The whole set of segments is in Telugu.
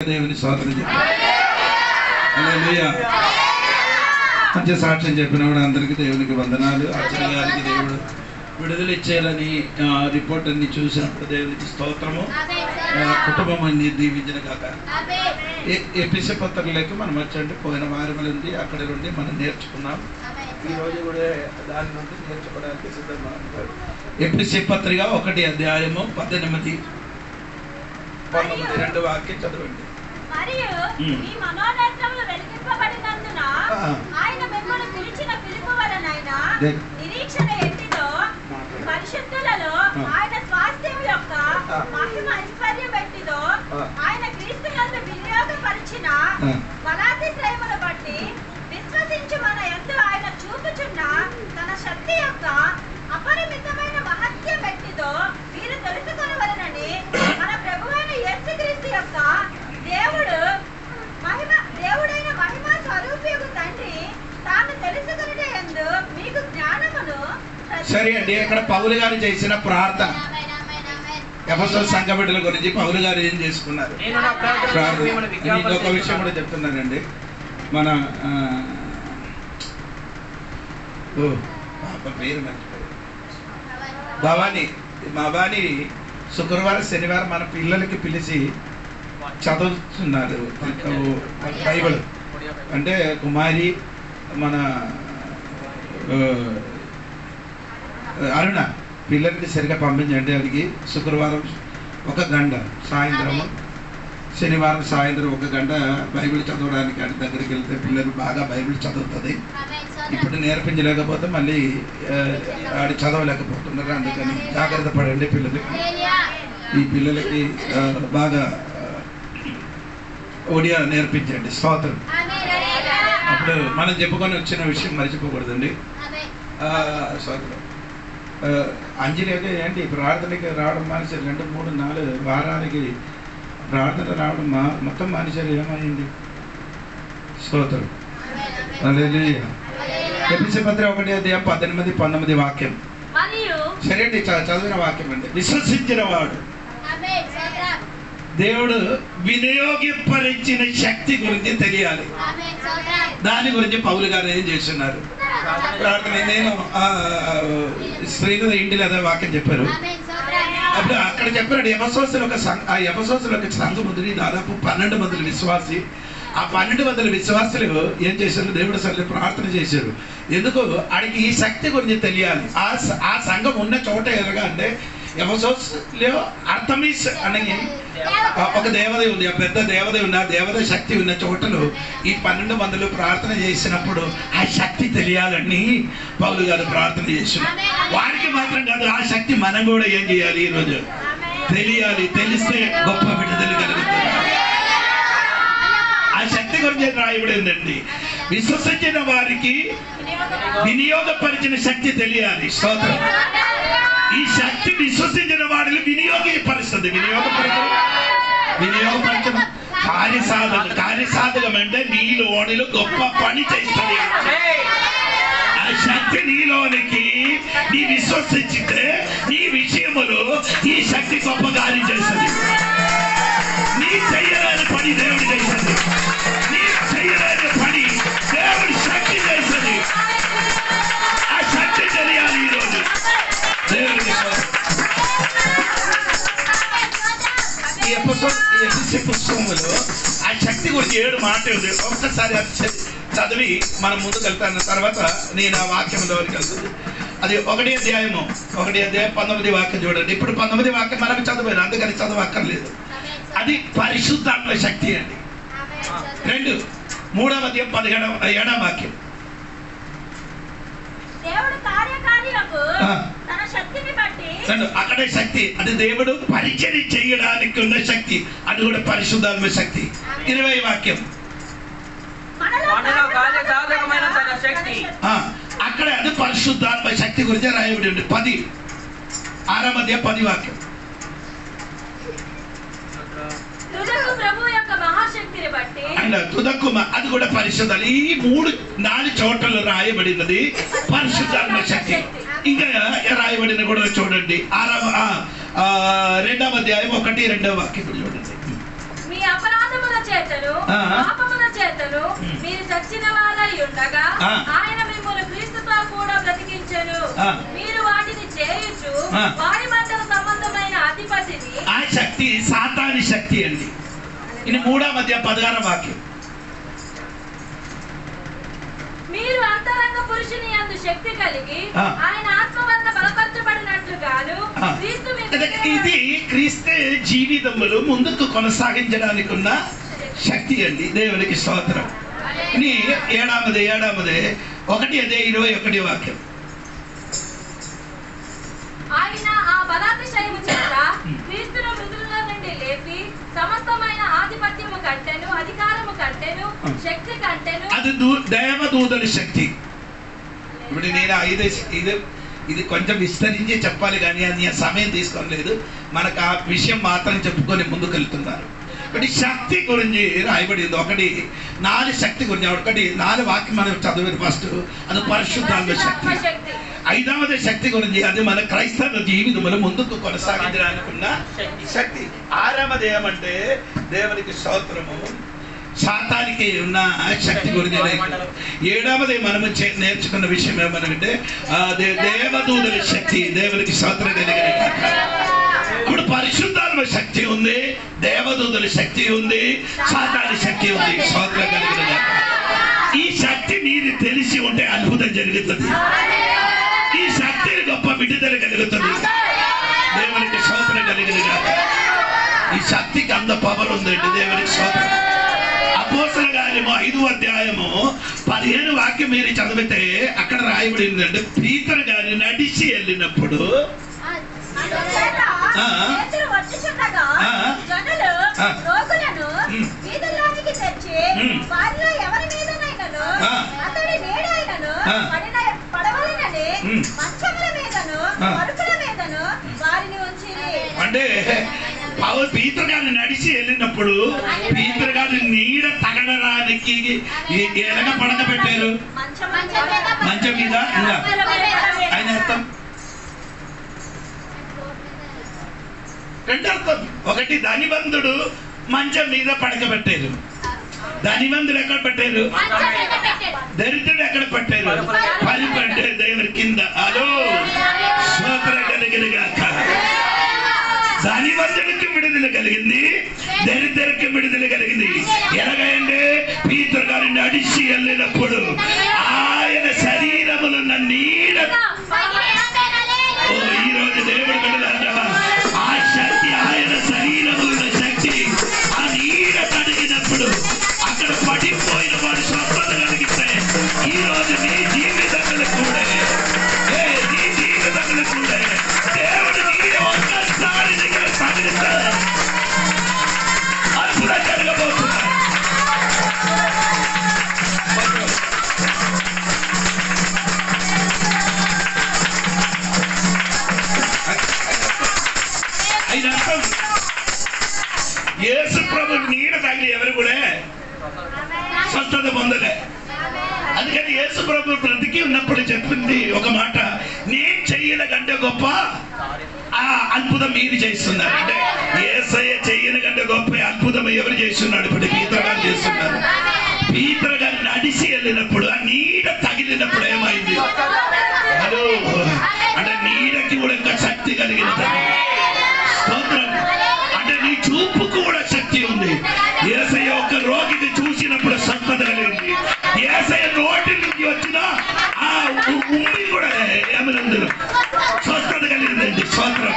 దేవుని స్తోత్రం హల్లెలూయా. మంచి సాక్ష్యం చెప్పినప్పుడు అందరికీ దేవునికి వందనాలు. ఆచార్య గారికి దేవుడు విడుదల ఇచ్చేయాలని రిపోర్ట్ అన్ని చూసినప్పుడు దేవునికి స్తోత్రము. కుటుంబం అన్ని దీవించిన కాక. ఎపిసి పత్రికలోకి మనం వచ్చండి. పోయిన వారం నుండి అక్కడ నుండి మనం నేర్చుకున్నాం. ఈరోజు కూడా దాని నుండి నేర్చుకోవడానికి సిద్ధంగా ఉంటారు. ఎపిసి పత్రిక 1 అధ్యాయము 18, 19 2 వాక్యం చదవండి. మరియు మీ మనోనేత్రములు వెలిగింపబడినందున ఆయన మిమ్మల్ని పిలిచిన పిలుపు వలనైన నిరీక్షణ ఎట్టిదో పరిశుద్ధులలో ఆయన స్వాస్థ్యం యొక్క మహిమ ఐశ్వర్యం ఎట్టిదో ఆయన క్రీస్తునందు వినియోగపరిచిన బలాతిశ్రయమును బట్టి విశ్వసించి మన యందు ఆయన చూపుచున్న తన శక్తి యొక్క అపరిమితమైన మహత్యం ఎట్టిదో మీరు తెలుసుకొనవలెనని మన ప్రభువైన యేసుక్రీస్తు యొక్క దేవుడైన మహిమా స్వరూపియగు తండ్రి తాను తెలుసుకొనుటే యందు మీకు జ్ఞానమును. సరే అండి, ఇక్కడ పౌలు గారు చేసిన ప్రార్థన, ఎఫెసోసు సంఘ బిడ్డల గురించి పౌలు గారు ఏం చేసుకున్నారు ఇంకొక విషయం కూడా చెప్తున్నానండి. మన పేరు భవానీ శుక్రవారం శనివారం మన పిల్లలకి పిలిచి చదువుతున్నారు బైబిల్. అంటే కుమారి మన అరుణ పిల్లలకి సరిగా పంపించండి. అడిగి శుక్రవారం 1 గంట సాయంత్రము, శనివారం సాయంత్రం 1 గంట బైబిల్ చదవడానికి అని దగ్గరికి వెళ్తే పిల్లలు బాగా బైబిల్ చదువుతుంది. ఇప్పుడు నేర్పించలేకపోతే మళ్ళీ ఆడి చదవలేకపోతున్నారు. అందుకని జాగ్రత్త పడండి పిల్లలకి. ఈ పిల్లలకి బాగా ఒడియా నేర్పించండి. స్తోత్రం. అప్పుడు మనం చెప్పుకొని వచ్చిన విషయం మర్చిపోకూడదండి. స్తోత్రం. అంజలికి ఏంటి ప్రార్థనకి రావడం మానేశారు. 2, 3, 4 వారానికి ప్రార్థన రావడం మొత్తం మానేశారు. ఏమైంది? స్తోత్రం. హల్లెలూయా. ఎఫెసీ పత్రిక 1 అధ్యాయం 18, 19 వాక్యం. సరే అండి, చదివిన వాక్యం అండి. విశ్వసించిన వాడు దేవుడు వినియోగింపరిచిన శక్తి గురించి తెలియాలి. దాని గురించి పౌలు గారు ఏం చేస్తున్నారు ప్రార్థన. నేను శ్రీనుల ఇంటిలో అదే వాక్యం చెప్పారు. అప్పుడు అక్కడ చెప్పాడు ఎఫెసోసులో ఒక సంఘం ఉంది, దాదాపు 12 మంది విశ్వాసి. ఆ 12 మంది విశ్వాసులు ఏం చేశారు? దేవుడు అసలు ప్రార్థన చేశారు. ఎందుకు? ఆడికి ఈ శక్తి గురించి తెలియాలి. ఆ సంఘం ఉన్న చోట ఎలాగా అంటే ఎఫెసోసులో అర్తమిస్ అనే ఒక దేవత ఉంది. ఆ పెద్ద దేవత ఉన్న దేవత శక్తి ఉన్న చోటలో ఈ 12 మందిలో ప్రార్థన చేసినప్పుడు ఆ శక్తి తెలియాలని పౌలు గారు ప్రార్థన చేస్తున్నారు. వారికి మాత్రం కాదు, ఆ శక్తి మనం కూడా ఏం చేయాలి? ఈరోజు తెలియాలి. తెలిస్తే గొప్ప విడుదల కలుగుతుంది. ఆ శక్తి గురించి రాయబడిందండి. విశ్వసించిన వారికి వినియోగపరిచిన శక్తి తెలియాలి. స్తోత్రం. ఈ శక్తి విశ్వసించిన వారిని వినియోగపరుస్తుంది. వినియోగపరచడం కార్యసాధకం అంటే నీలోనిలో గొప్ప పని చేస్తుంది. ఆ శక్తి నీలోనికి నీ విశ్వసించితే నీ విషయములు ఈ శక్తి గొప్ప కార్యం చేస్తుంది. నీ చెయ్యలేని పని దేవుడు చేస్తుంది. నీ చెయ్యలేని పని దేవుడి శక్తి చేస్తుంది. ఆ శక్తి తెలియాలి ఈరోజు. దేవుడి ఈ ఎఫెసీ పుస్తకములో ఆ శక్తి గురించి 7 మాటలు ఉంది. ఒక్కసారి చదివి మనం ముందుకు వెళ్తాను. తర్వాత నేను ఆ వాక్యంలోకి వెళ్తుంది. అది 1 అధ్యాయము 19 వాక్యం చూడండి. ఇప్పుడు 19 వాక్యం మనకు చదివారు, అందుకని చదవక్కర్లేదు. అది పరిశుద్ధాత్మ శక్తి అండి. 2 3వ అధ్యాయం 17వ వాక్యం. అక్కడే శక్తి, అది దేవుడు పరిచర్య చేయడానికి ఉన్న శక్తి, అది కూడా పరిశుద్ధాత్మ శక్తి. 20వ వాక్యం. అక్కడ అది పరిశుద్ధాత్మ శక్తి గురించి రాయబడి ఉంది. 6వ అధ్యాయం 10వ వాక్యం. తుదకు అది కూడా పరిశుద్ధాలు. ఈ 3-4 చోట్ల రాయబడినది పరిశుద్ధాత్మ శక్తి. ఇంకా రాయబడిన కూడా చూడండి. 2వ అధ్యాయం 1-2వ వాక్యం చూడండి. మీ అపరాధముల పాపముల చేతను మీరు చచ్చిన వారై ఉండగా ఆయన మిమ్మల్ని క్రీస్తుతో కూడా బ్రతికించెను. మీరు వాటిని చేయుచు వారి మధ్య సంబంధమైన అధిపతిని. ఆ శక్తి సాతాని శక్తి అండి. ఇది 3:16 వాక్యం. మీరు అంతరంగ పురుషుని యందు శక్తి కలిగి ఆయన ఆత్మ వలన బలపరచబడినట్లుగాను క్రీస్తు ఇది క్రీస్తు జీవితములు ముందుకు కొనసాగించడానికి ఉన్న శక్తి అండి. దేవునికి స్తోత్రం. ఇది 7వ 1:21 వాక్యం. ఆయన ఆ బలాతిశయము చేత క్రీస్తును మృతులలో నుండి లేపి సమస్తమైన ఆధిపత్యము కంటెను, అధికారము కంటెను, శక్తి కంటెను. అది దేవదూతల శక్తి. ఇప్పుడు నేను ఇది కొంచెం విస్తరించి చెప్పాలి కానీ అది సమయం తీసుకోలేదు. మనకు ఆ విషయం మాత్రం చెప్పుకొని ముందుకు వెళ్తున్నారు. ఒకటి శక్తి గురించి రాయబడింది. 4 శక్తి గురించి. 4 వాక్యం మనం చదివారు. ఫస్ట్ అది పరిశుద్ధాత్మ శక్తి. 5వ శక్తి గురించి అది మన క్రైస్తవ జీవితంలో ముందుకు కొనసాగించడానికి ఉన్న శక్తి. 6వది ఏమంటే దేవునికి స్తోత్రము, సాతానికి ఉన్న శక్తి గురించి. 7వది మనము నేర్చుకున్న విషయం ఏమనంటే దేవదూతల శక్తి. దేవునికి స్తోత్రం కలిగిన ఇప్పుడు పరిశుద్ధాత్మ శక్తి ఉంది, దేవదూతల శక్తి ఉంది, సాతాని శక్తి ఉంది. స్తోత్రం కలిగిన ఈ శక్తి మీరు తెలిసి ఉంటే అద్భుతం జరుగుతుంది. ఈ శక్తి గొప్ప విడుదల కలుగుతుంది. దేవునికి స్తోత్రం కలిగిన ఈ శక్తికి అంత పవర్ ఉందండి. దేవునికి స్తోత్రం. అపోస్తలుల కార్యము 5వ అధ్యాయము 15 వాక్యం మీరు చదివితే అక్కడ రాయబడిందంటే పీతరు గారు నడిచి వెళ్ళినప్పుడు అంటే పీతరు గారిని నడిచి వెళ్ళినప్పుడు పీతరు గారిని నీడ తగడడానికి ఎలాగ పడక పెట్టారు? మంచం మీద. ఆయన అర్థం 2 అర్థం. ఒకటి ధనివంతుడు మంచం మీద పడక పెట్టారు. ధనివంతుడు ఎక్కడ పెట్టారు? దరిద్రుడు ఎక్కడ పెట్టారు? పని పెట్టారు దేవుడి కింద. అలో స్తోత్రం కలిగిన గాక. ధనివంతుడికి విడుదల కలిగింది, దరిద్రుడికి విడుదల కలిగింది. ఎలాగంటే పీతరు గారిని నడిచి వెళ్ళినప్పుడు ఆయన శరీరములున్న నీడ. ఈరోజు దేవుడు విడుదల ఆ శక్తి, ఆయన శరీరములున్న శక్తి ఆ నీడ తడిగినప్పుడు అక్కడ పడిపోయిన వాడు స్వస్థత కలిగితే ఈరోజు నీ జీవితంలో కూడా నీ జీవితంలో కూడా దేవుడు నీ ఒక్కసారి దగ్గర తగిలితే అద్భుతం జరగబోతున్నాడు. యేసు ప్రభు నీడ తగిలి ఎవరు కూడా స్వస్థత పొందలే. అందుకని యేసు ప్రభు బ్రతికి ఉన్నప్పుడు చెప్పింది ఒక మాట, నేను చెయ్యల కంటే గొప్ప ఆ అద్భుతం మీరు చేస్తున్నారు. అంటే యేసయ్య చెయ్యల కంటే గొప్ప అద్భుతం ఎవరు చేస్తున్నాడు? ఇప్పుడు పీతరు గారు చేస్తున్నారు. పీతరు గారు నడిచి వెళ్ళినప్పుడు ఆ నీడ తగిలినప్పుడు ఏమైంది? అంటే నీడకి కూడా ఇంకా శక్తి కలిగినది. స్తోత్రం. అంటే నీ చూపు కూడా శక్తి ఉంది. యేసయ్య ఒక రోగిని చూసినప్పుడు స్వస్థత కలిగింది. యేసయ్య నోటి నుంచి వచ్చిన ఆ ఉమ్మి కూడా ఏమనందులో స్వస్థత కలిగిందండి. స్తోత్రం.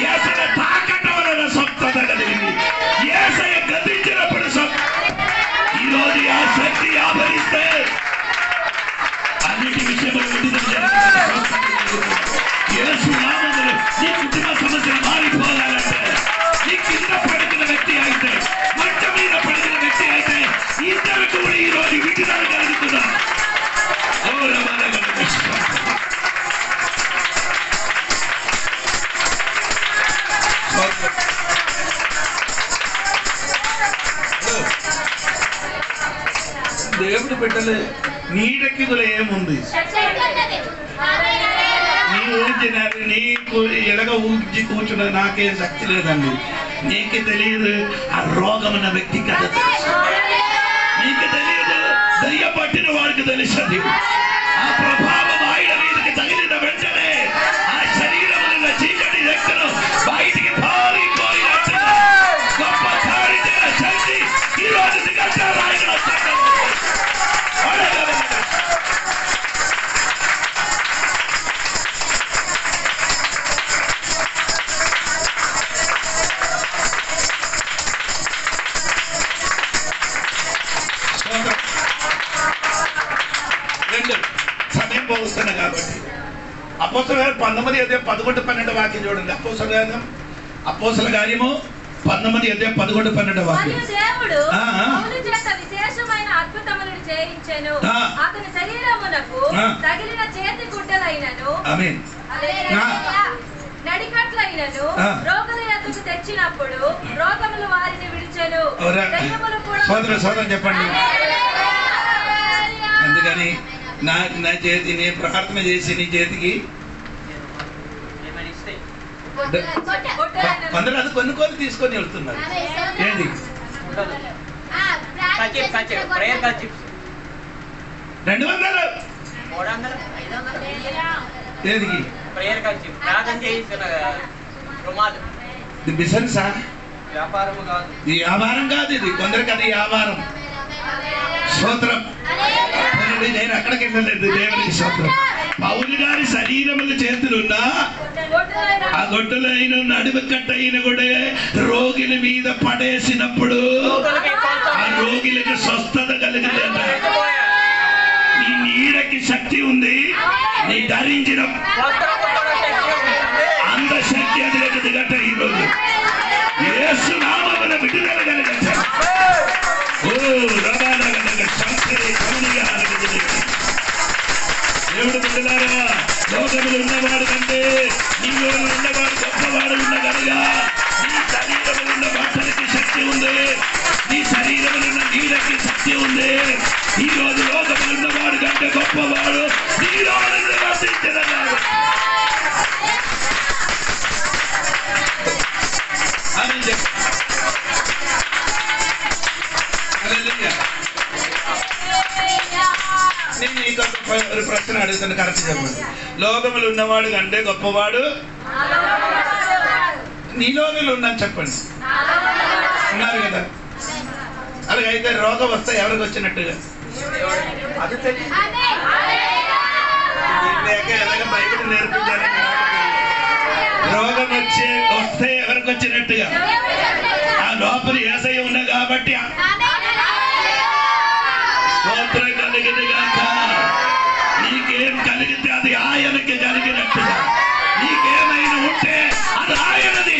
యేసయ్య తాకట వలన స్వస్థత కలిగింది. యేసయ్య గతించినప్పుడు ఈరోజు ఆ శక్తి ఆభరిస్తే అన్నిటి విషయంలో విడుదల జరుగుతుంది. యేసు నామములో నీ కుటుంబ సమస్యలు మారిపోవాలంటే, నీ కింద పడుతున్న వ్యక్తి అయితే, మంచం మీద పడుతున్న వ్యక్తి అయితే, ఇద్దరు కూడా ఈరోజు విడుదల కలుగుతున్నారు. దేవుడు పెట్టలే నీడకి ఏముంది? నీ ఊరిచినారు, నీకు ఎలాగ ఊరించి కూర్చున్నది నాకేం శక్తి లేదండి. నీకు తెలియదు ఆ రోగం ఉన్న వ్యక్తికి అది తెలుసు. ఎరిగిన వారికి తెలుసది. ఆ ప్రభావం ఆయన మీదకి తగిలిన వెంటనే ఆ శరీరంలో చీకటి రెక్కలు బయటికి పారిపోయినట్టుగా గొప్ప చారిత్ర శక్తి ఈ రోజు దిగట్టారు. ఆయన సమయం పోస్తున్నా కాబట్టి అపోస్తలుల కార్యం 19:11-12 వాక్యం చూడండి. అపోస్తలుల కార్యము 19:11-12 వాక్యం. దేవుడు పౌలు చేత విశేషమైన అద్భుతములను చేయించెను. అతని శరీరమునకు తగిలిన చేతి గుడ్డలైనను నడికట్లైనను రోగుల యొద్దకు తెచ్చినప్పుడు రోగములు వారిని విడిచెను. సోదరం చెప్పండి. అందుకని నా చేతి నేను ప్రార్థన చేసి నీ చేతికి కొందరు అది కొనుక్కొని తీసుకొని వెళ్తున్నారు. ఏంది 200 ఏదికి ఇది బిజినెసా? వ్యాపారం కాదు ఇది. కొందరికి అది వ్యాపారం. స్తోత్రం. నేను అక్కడికి వెళ్ళలేదు. దేవునికి స్తోత్రం. పౌలు గారి శరీరముల చేతులున్నా ఆ గొడ్డలైన నడుము కట్టయిన కూడా రోగిల మీద పడేసినప్పుడు ఆ రోగిలకు స్వస్థత కలిగిందంట. నీ నీడకి శక్తి ఉంది. నీ ధరించిన అంత శక్తి అదిలకు దిగట్ట. ఈరోజు యేసు నామమున విడుదల కలిగట. ఓ దేవుడు బిడ్డలారా, లోకములు ఉన్నవాడు కంటే నీలో ఉన్నవాడు గొప్పవాడు ఉన్న కనుక నీ శరీరములు ఉన్న బట్టలకి శక్తి ఉంది. నీ శరీరములు ఉన్న నీళ్ళకి శక్తి ఉంది. ఈ రోజు లోకములు ఉన్నవాడు కంటే గొప్పవాడు నీలో వర్తించదన్నాడు. అని చెప్పి నేను నీకు ఒక ప్రశ్న అడుగుతాను, కరెక్ట్ చెప్పండి. లోకములు ఉన్నవాడు కంటే గొప్పవాడు నీలోనే ఉన్నాను చెప్పండి. ఉన్నారు కదా? అలాగైతే రోగం వస్తే ఎవరికి వచ్చినట్టుగా అది తెలియదు. ఎలాగ బైబిల్ నేర్పించాలని రోగం వస్తే ఎవరికి వచ్చినట్టుగా ఆ లోపల యేసయ్య ఉన్నా కాబట్టి స్తోత్రం కలిగింది గాక. నీకేం కలిగితే అది ఆయనకి కలిగినట్టుగా. నీకేమైనా ఉంటే అది ఆయనది.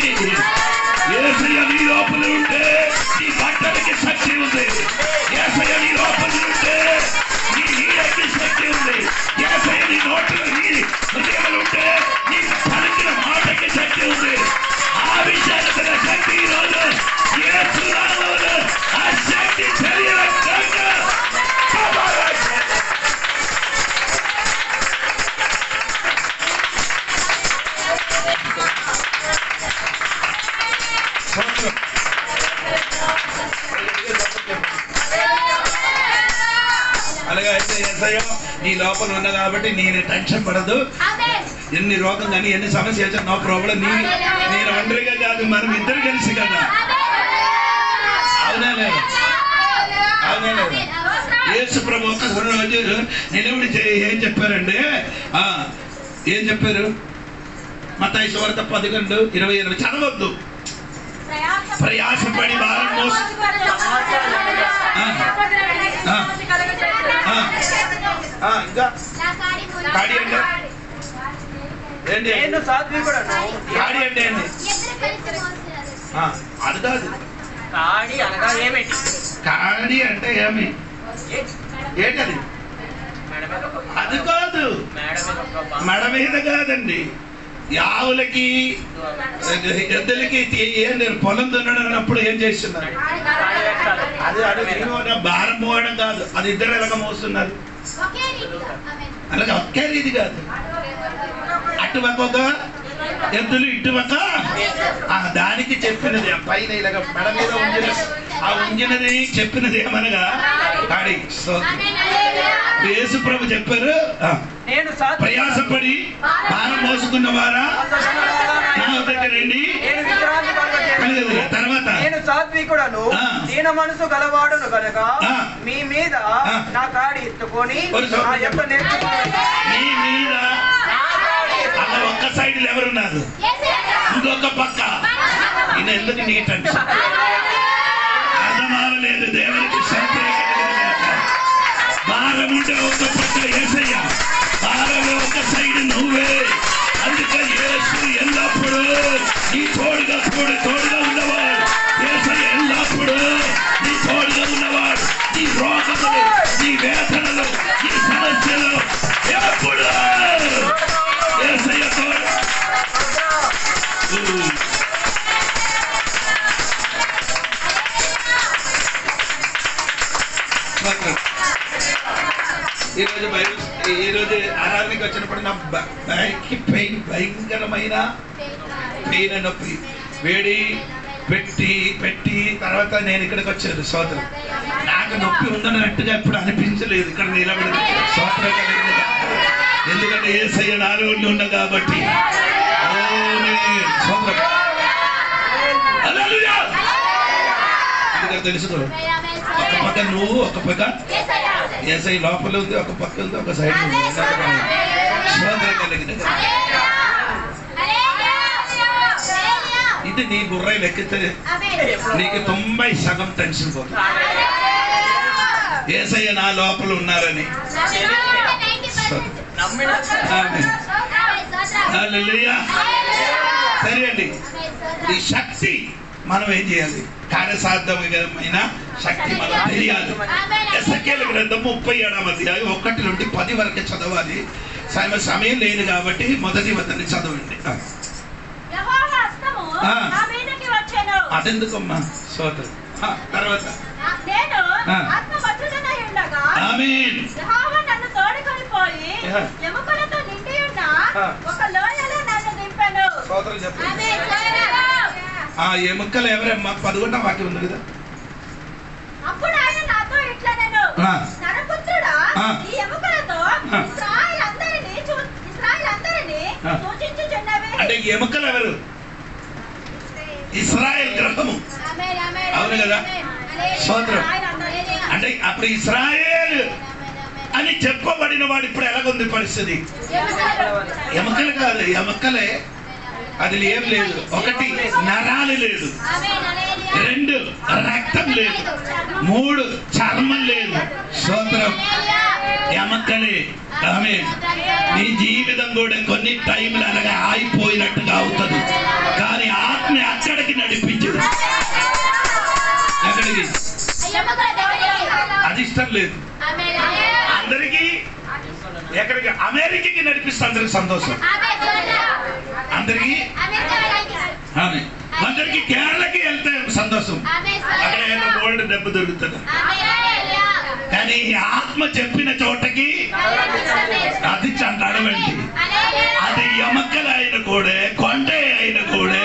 యేసయ్య నీ లోపల ఉంటే నీ బట్టలకి శక్తి ఉంది. యేసయ్య నీ లోపల ఉంటే నీ నీడకి శక్తి ఉంది. యేసయ్య నీ నోట్లో నీ హృదయంలో ఉంటే నీ పలికిన మాటకి శక్తి ఉంది. ఆ విషయాల శక్తి ఈరోజు యేసు నామములో ఆ శక్తి శరీరంగా అలాగే అయితే యేసయ్య నీ లోపల ఉన్నా కాబట్టి నేను టెన్షన్ పడదు. ఎన్ని రోగం కానీ ఎన్ని సమస్య వచ్చా నో ప్రాబ్లం. నేను ఒంటరిగా కాదు, మనం ఇద్దరు కలిసి కదా. అవునా లేదా? అవునా లేదా? యేసు ప్రభు ఒక రోజు నిలబడి ఏం చెప్పారండి? ఏం చెప్పారు? మత్తయి సువార్త 11:28 చదవద్దు. ప్రయాసపడి భారం మోసి ఇంకా కాడి అంటే ఏంటి? కాడి అంటే ఏంటి? అది కాదు. కాడి అంటే ఏమి? ఏంటది? అది కాదు. మెడ మీద కాదండి. యావులకి ఎద్దులకి ఏం పొలం దున్నప్పుడు ఏం చేస్తున్నారు? అది అడుగు భారం పోవడం కాదు. అది ఇద్దరు ఎలాగ మోస్తున్నారు. అలాగే ఒకే రీతి కాదు. అటుపక్క ఒక ఎద్దులు ఇటుపక్క దానికి చెప్పినది పైన ఇలాగ మెడ మీద ఉంచిన ఆ ఉంచినది చెప్పినది ఏమనగా కాడి. యేసు ప్రభు చెప్పారు, నేను ప్రయాసపడి భారం మోసుకున్నవారా నా వద్దకు రండి. తర్వాత నేను సాత్వికుడను దీన మనసు గలవాడును గనక మీ మీద నా కాడి ఎత్తుకొని నా యొక్క నేర్చుకోండి. మీ మీద అలా ఒక్క సైడ్ ఎవరున్నారు, ఇంకొక పక్క ఈయన ఎందుకు నీ టెన్షన్ అర్థమావలేదు. దేవునికి భారం ఉంటే ఒక పక్క యేసయ్య, భారం ఒక సైడ్ నువ్వే. అందుకే యేసు ఎల్లప్పుడూ నీ తోడుగా ఉన్నవాడు. యేసయ్య ఎల్లప్పుడూ నీ తోడుగా ఉన్నవాడు. నీ రోగములు, నీ వేదనలు, నీ సమస్యలు ఎప్పుడు యేసయ్య తోడు. ఈరోజు ఆరాధనకి వచ్చినప్పుడు నా బ్యాక్కి పెయిన్, భయంకరమైన పెయిన్, నొప్పి, వేడి పెట్టి తర్వాత నేను ఇక్కడికి వచ్చాను. సోదరు నాకు నొప్పి ఉందన్నట్టుగా ఎప్పుడు అనిపించలేదు ఇక్కడ నిలబడి. సోదరు ఎందుకంటే యేసయ్య నాలో ఉన్నా కాబట్టి. ఎందుకంటే తెలుసుకో, ఒక పక్క నువ్వు, ఒక పక్క యేసయ్య లోపల ఉంది, ఒక పక్క ఉంది, ఒక సైడ్ ఉంది. సోదరు కలిగిన ఇది నీ బుర్ర లెక్కితే నీకు 90% టెన్షన్ పోతుంది. యేసయ్య నా లోపల ఉన్నారని. సరే అండి, ఈ శక్తి మనం ఏం చేయాలి? కార్యసాధ్యమైన శక్తి మనం తెలియాలి. ఎస్ఎకేలు గ్రంథం 37వ అధ్యాయం 1 నుండి 10 వరకు చదవాలి. సమయం లేదు కాబట్టి మొదటి వద్దని చదవండి. అదెందుకమ్మా సోదరు? తర్వాత ఆ ఎముకలు ఎవరమ్మా? 11వ వాక్యం ఉంది కదా. అప్పుడు ఆయన నాతో ఇట్లా నేను నరపుత్రుడా ఈ ఎముకలతో ఇశ్రాయేలందరినీ సూచించుచున్నవి. అంటే ఎముకలు ఎవరు? ఇశ్రాయేల్ గ్రహము. అవును కదా సోదరు? అంటే అప్పుడు ఇశ్రాయేల్ అని చెప్పబడిన వాడు ఇప్పుడు ఎలాగుంది పరిస్థితి? ఎముకలు కాదు, ఎముకలే. అది ఏం లేదు. 1 నరాలు లేదు, 2 రక్తం లేదు, 3 చర్మం లేదు. స్తోత్రం. ఎముకలే. ఆమేన్. నీ జీవితం కూడా కొన్ని టైంలు అలాగా ఆగిపోయినట్టుగా అవుతుంది, కానీ ఆత్మ అక్కడికి నడిపించదు. ఎక్కడికి? అది ఇష్టం లేదు అందరికి. ఎక్కడికి? అమెరికాకి నడిపిస్తే అందరికి సంతోషం. అందరికి అందరికి కేరళకి వెళ్తే సంతోషం. అక్కడ ఏదో గోల్డ్ డబ్బు దొరుకుతుంది. కానీ ఆత్మ చెప్పిన చోటకి అది నడవండి. అది ఎముకలైన కూడా, కొండ అయిన కూడా,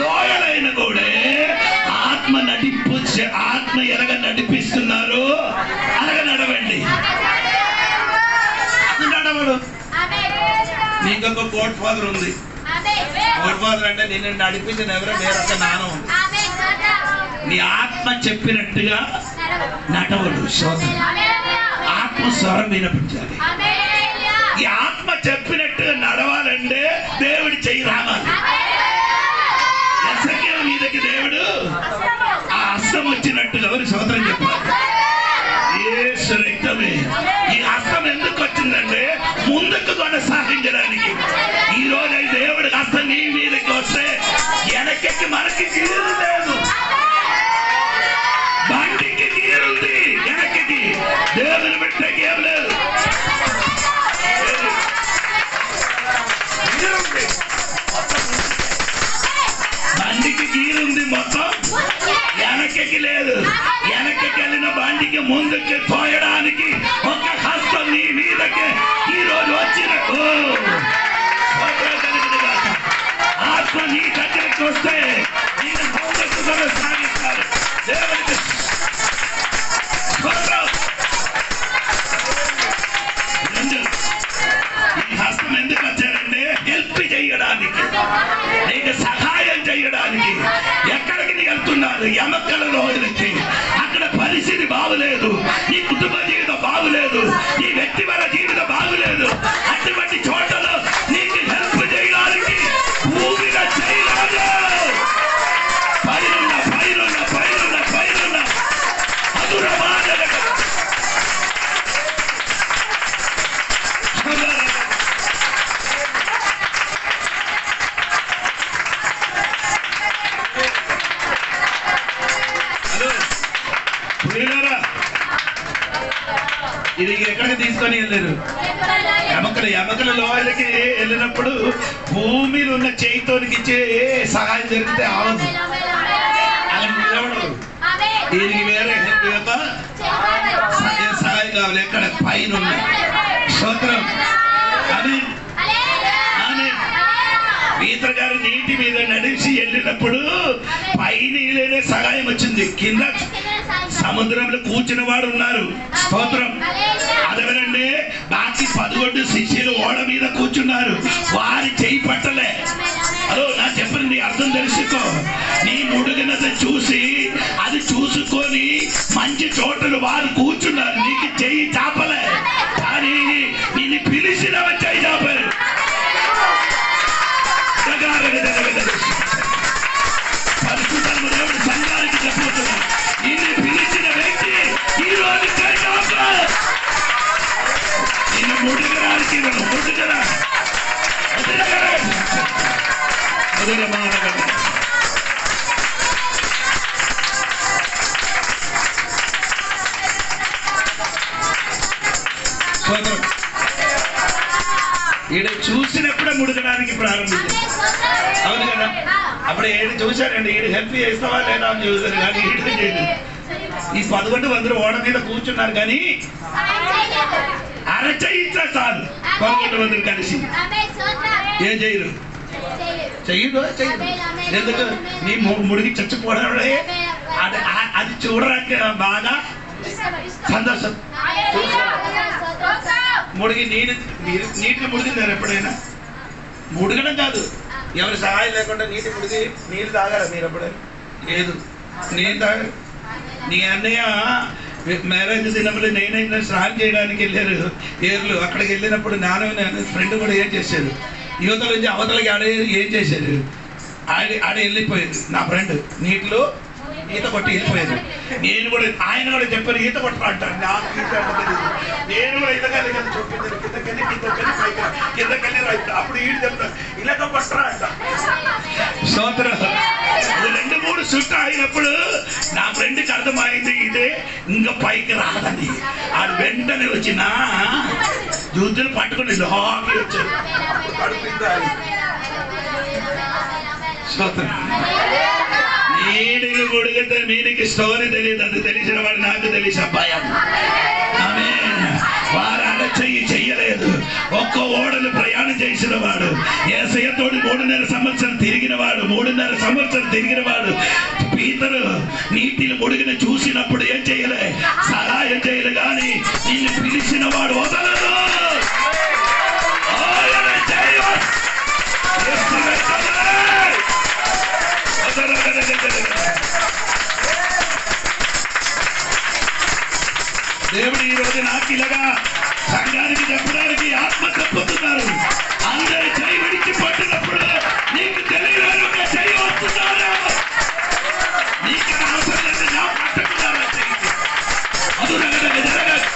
లోయలైన కూడా ఆత్మ నడిపు, ఆత్మ ఎలాగ నడిపిస్తున్నారు అలాగ నడవండి. అది నడవడు. నీకొక గోడ్ ఫాదర్ ఉంది. గోడ్ ఫాదర్ అంటే నిన్ను నడిపించిన ఎవరో వేరొక నాన్న ఉంది. నీ ఆత్మ చెప్పినట్టుగా నడవడు. ఆత్మ స్వరం వినిపించాలి. ఈ ఆత్మ చెప్పినట్టుగా నడవాలంటే దేవుడి చెయ్యి రావాలి. ఎస్ఎకేలు మీదకి దేవుడు ఆ హస్తం వచ్చినట్టుగా ఎవరి సోదరం చెప్పాలి. యేసు రక్తమే. ఈ హస్తం ఎందుకు వచ్చిందంటే ముందుకు కొనసాగించడానికి. ఈ రోజు దేవుడి హస్తం నీ మీదకి వస్తే వెనక్కి మనకి గీరు లేదు, బండికి గీరుంది, వెనక్కి దేవుని బిడ్డకి ఏం లేదు. బండికి గీరుంది మొత్తం, వెనక్కి లేదు. వెనక్కి వెళ్ళిన బండికి ముందుకి తోయడానికి ఒక హస్తం నీ మీదకి ఈ రోజు వచ్చిన ఆత్మ నీ దగ్గరికి వస్తే నేను ముందుకు కొనసాగిస్తాను. దేవునికి ఇది ఎక్కడికి తీసుకొని వెళ్ళారు? ఎమకల లోయలకి వెళ్ళినప్పుడు భూమిలో ఉన్న చేయితోనికి ఇచ్చే సహాయం జరిగితే ఆవదు, అలా నిలబడదు. దీనికి వేరే సహాయం కావాలి, ఎక్కడ పైన ఉన్నాయి. స్తోత్రం. పీతరు గారు నీటి మీద నడిచి వెళ్ళినప్పుడు పైన సహాయం వచ్చింది, కింద సముద్రంలో కూర్చున్న వాడు ఉన్నారు. స్తోత్రం. అదేనండి, బాకి 11 శిష్యులు ఓడ మీద కూర్చున్నారు, వారి చేయి పట్టలే. అదో నా చెప్పండి, అర్థం తెలుసుకో. నీ ముడుగునది చూసి అది చూసుకొని మంచి చోటలు వారు కూర్చున్నారు, నీకు చెయ్యి చాపలే, కానీ నిన్ను పిలిచిన చెయ్యి చాపారు. పరిశుద్ధము దేవుడు సంఘానికి చెప్పుతున్నా, నిన్ను పిలిచిన వ్యక్తి ఈ రోజు చెయ్యి చాపారు. నిన్ను ముడుగరానికి ముడుగరా ఈడ చూసినప్పుడే ముడగడానికి ప్రారంభించారు. అవును కదా? అప్పుడు ఏడు చూశారండి, ఈడు హెల్ప్ చేస్తావా లేదా అని చూశారు, కానీ ఈడు చేయలేదు. ఈ 11 మంది ఓడ మీద కూర్చున్నారు, కానీ అరచేయిస్తా చాలు 11 మంది కలిసి ఏం చేయరు, చెయ్యదు. ఎందుకు? నీ ముడికి చచ్చిపోవడం అది చూడడానికి బాగా సంతోషం. ముడికి నీటికి ముడిగిందారు ఎప్పుడైనా? ముడగడం కాదు, ఎవరి సహాయం లేకుండా ముడిగి నీళ్ళు తాగారా మీరు ఎప్పుడైనా? లేదు, నేను తాగారు. నీ అన్నయ్య మ్యారేజ్ దినప్పుడు నేనైనా స్నానం చేయడానికి వెళ్ళారు ఏర్లు. అక్కడికి వెళ్ళినప్పుడు నాన్న ఫ్రెండ్ కూడా ఏం చేశారు, యువతల నుంచి అవతలకి ఏం చేశారు, ఆడ వెళ్ళిపోయారు. నా ఫ్రెండ్ నీటిలో ఈత కొట్టి వెళ్ళిపోయారు. నేను కూడా ఆయన కూడా చెప్పారు ఈత కొట్టరా అంటారు. నాకు ఈత తెలియదు, నేను కూడా ఇదకెళ్ళి చూపించాను, కిందకెళ్ళి రైతు. అప్పుడు ఈడు చెప్తారు ఇలాగ కొట్టరా అంట. స్తోత్రం. 2-3 చుట్టూ అయినప్పుడు నా ఫ్రెండ్కి అర్థమైంది ఇదే ఇంకా పైకి రాదని. ఆ వెంటనే వచ్చిన జూతులు పట్టుకుని లోకి వచ్చారు. స్తోత్రం. నీడికి ముడిగితే మీనికి స్టోరీ తెలియదు, అది తెలిసిన వాడు నాకు తెలిసిన భయం. వారు అరచెయ్యి చెయ్యలేదు. ఒక్క ఓడలు ప్రయాణం చేసిన వాడు, యేసయ్యతోటి 3.5 సంవత్సరం తిరిగిన వాడు, 3.5 సంవత్సరం తిరిగిన వాడు. పీతరు నీటిని ముడిగిన చూసినప్పుడు ఏం చేయలే, సహాయం చేయలే, కానీ నిన్ను పిలిచిన వాడు వదలదు. దేవుడు ఈ రోజు నాకు ఇలాగా సంఘానికి చెప్పడానికి ఆత్మ చెప్పుతున్నారు. అందరి చేయి విడిచి పట్టినప్పుడు నీకు తెలియదు చేయి వస్తున్నారు, నీకు అవసరం లేదు, నా పట్టుకున్నారు అది జరగదు.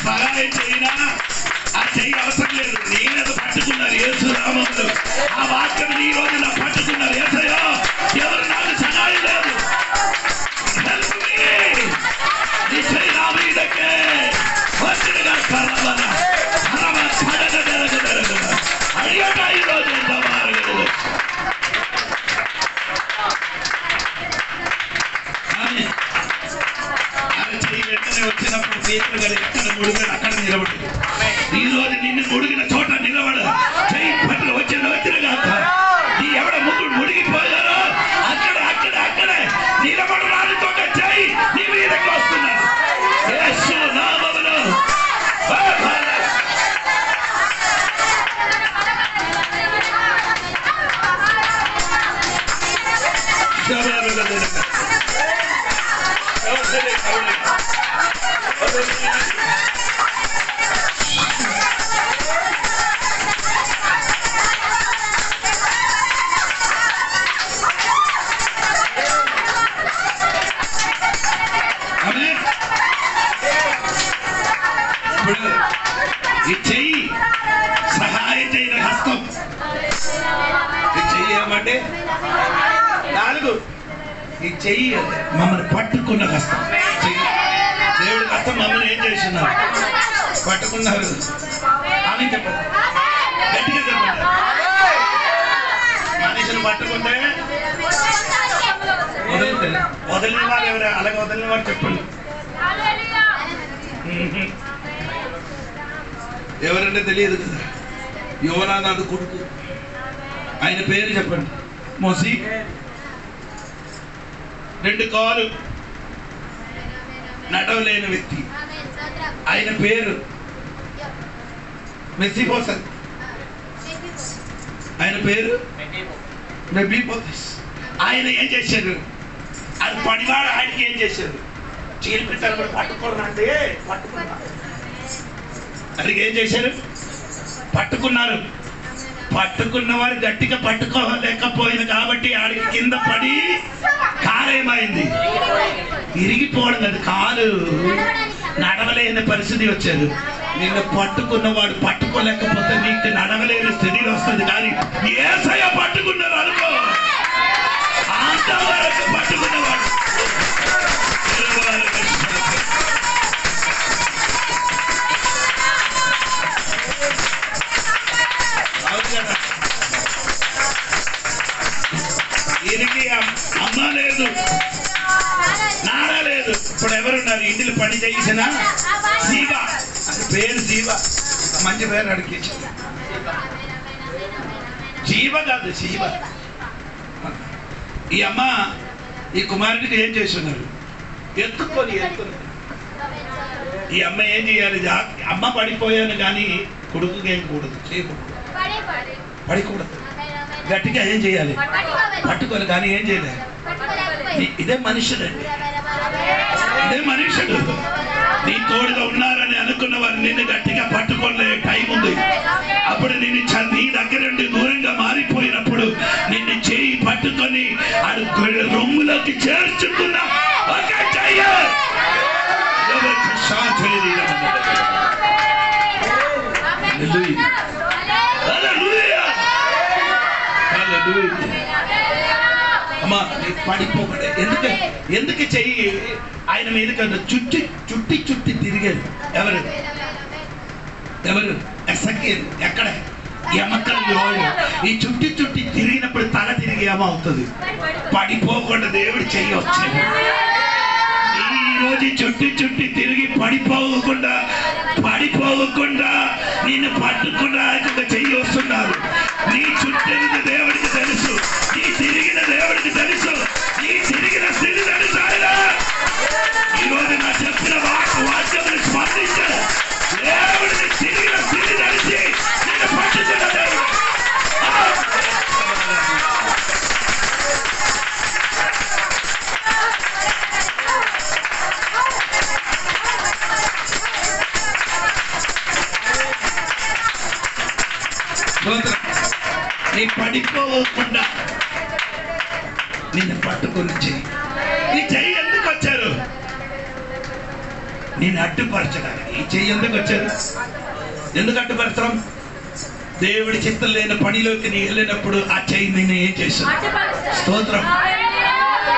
సహాయం చేయినా ఆ చెయ్యి అవసరం లేదు, నేనేదో పట్టుకున్నారు యేసు నామములో. ఆ వాక్యం ఈ రోజు నా పట్టుకున్నారు. యేసయ్యా ఎవరు నాకు సహాయం లేదు, నీ చెయ్యి నా మీదకే వచ్చినగా కర్రవన అడిగట ఈ రోజు ఎంత మారగలదు. వెంటనే వచ్చినప్పుడు పీతరు గారు ఎక్కడ ముడిగారు అక్కడ నిలబడి, ఈ రోజు నిన్ను ముడిగిన చోట నిలబడ చెయ్యి పట్టులు వచ్చిన నీ ఎవడ ముగ్గురు ముడిగిపోయారో అక్కడే నిలబడడానికి ఒక చెయ్యి నీ మీదకి వస్తున్నారు. యేసు నామములో ఈ చెయ్యి సహాయం చేయని హస్తం. ఈ చెయ్యి ఏమంటే 4 ఈ చెయ్యి మమ్మల్ని పట్టుకున్న హస్తం. చెయ్యి దేవుడి హస్తం మమ్మల్ని ఏం చేస్తున్నారు? పట్టుకున్నారు. అని చెప్పండి, గట్టిగా చెప్పండి. మనుషులు పట్టుకుంటే వదిలిన వారు ఎవరు? అలాగే వదిలిన వారు చెప్పండి. ఎవరంటే తెలియదు కదా. యోనానాడు కొడుకు, ఆయన పేరు చెప్పండి. మోసి 2 కాలు నడవలేని వ్యక్తి, ఆయన పేరు మెఫీబోషెత్. ఆయన పేరు మెఫీబోషెత్. ఆయన ఏం చేశారు? అది పనివాడు. ఆయనకి ఏం చేశారు? చీర పెట్టారు కూడా పట్టుకోరంటే పట్టుకున్నారు. అడిగి ఏం చేశారు? పట్టుకున్నారు. పట్టుకున్న వారు గట్టిగా పట్టుకోలేకపోయింది కాబట్టి ఆడికి కింద పడి కాలేమైంది? ఇరిగిపోవడం కాదు, కాలు నడవలేని పరిస్థితి వచ్చారు. నిన్ను పట్టుకున్నవాడు పట్టుకోలేకపోతే నీకు నడవలేని స్థితిలో వస్తుంది. కానీ యేసయ్య పట్టుకున్నారు అనుకో, అంతవరకు పట్టుకున్నవాడు. ఈయనకి అమ్మ లేదు, నాన్న లేదు. ఇప్పుడు ఎవరున్నారు? ఇంటిలో పని చేసిన జీవ, అది పేరు జీవ. మంచి పేరు అడిగి. జీవ కాదు, జీవ. ఈ అమ్మ ఈ కుమారుడికి ఏం చేస్తున్నారు? ఎత్తుకొని. ఈ అమ్మ ఏం చేయాలి? అమ్మ పడిపోయాను కానీ కొడుకుకి ఏం కూడదు, చేయకూడదు, పడికూడదు. గట్టిగా ఏం చేయాలి? పట్టుకోవాలి. కానీ ఏం చేయలేదు. ఇదే మనుషుడండి, ఇదే మనుషుడు. నీ తోడుగా ఉన్నారని అనుకున్న వారు నిన్ను గట్టిగా పట్టుకోలే టైం ఉంది. అప్పుడు నిన్ను నీ దగ్గర నుండి దూరంగా మారిపోయినప్పుడు నిన్ను చేయి పట్టుకొని అడు రొమ్ములోకి చేర్చుకున్న ఒక చెయ్య అమ్మా పడిపోకూడదు. ఎందుకు చెయ్యి ఆయన మీద కన్నా చుట్టి తిరిగారు. ఎవరు ఎసకేరు? ఎక్కడ? ఎమకలు. ఈ చుట్టి తిరిగినప్పుడు తల తిరిగి ఏమవుతుంది? పడిపోకుండా దేవుడు చెయ్యి వచ్చాడు. ఈ రోజు చుట్టి తిరిగి పడిపోకుండా నిన్ను పట్టుకున్నా చెయ్యి వస్తున్నారు. నీ చుట్టిన దేవుడికి తెలుసు, నీ తిరిగిన దేవుడికి తెలుసు, నీ తిరిగిన స్థితి తెలుసు. ఈ రోజు నా చెప్పిన వాక్యములు స్పందించారు. దేవుడిని తిరిగిన స్థితి తెలిసి నేను పట్టుకున్న దేవుడు. నీ పడిపోకుండా నిన్ను పట్టుకుని చెయ్యి. ఈ చెయ్యి ఎందుకు వచ్చారు? నేను అడ్డుపరచడానికి. ఈ చెయ్యి ఎందుకు వచ్చారు? ఎందుకు అడ్డుపరచడం? దేవుడి చిత్తం లేని పనిలోకి నీ వెళ్ళినప్పుడు ఆ చెయ్యి నిన్ను ఏం చేస్తుంది? స్తోత్రం.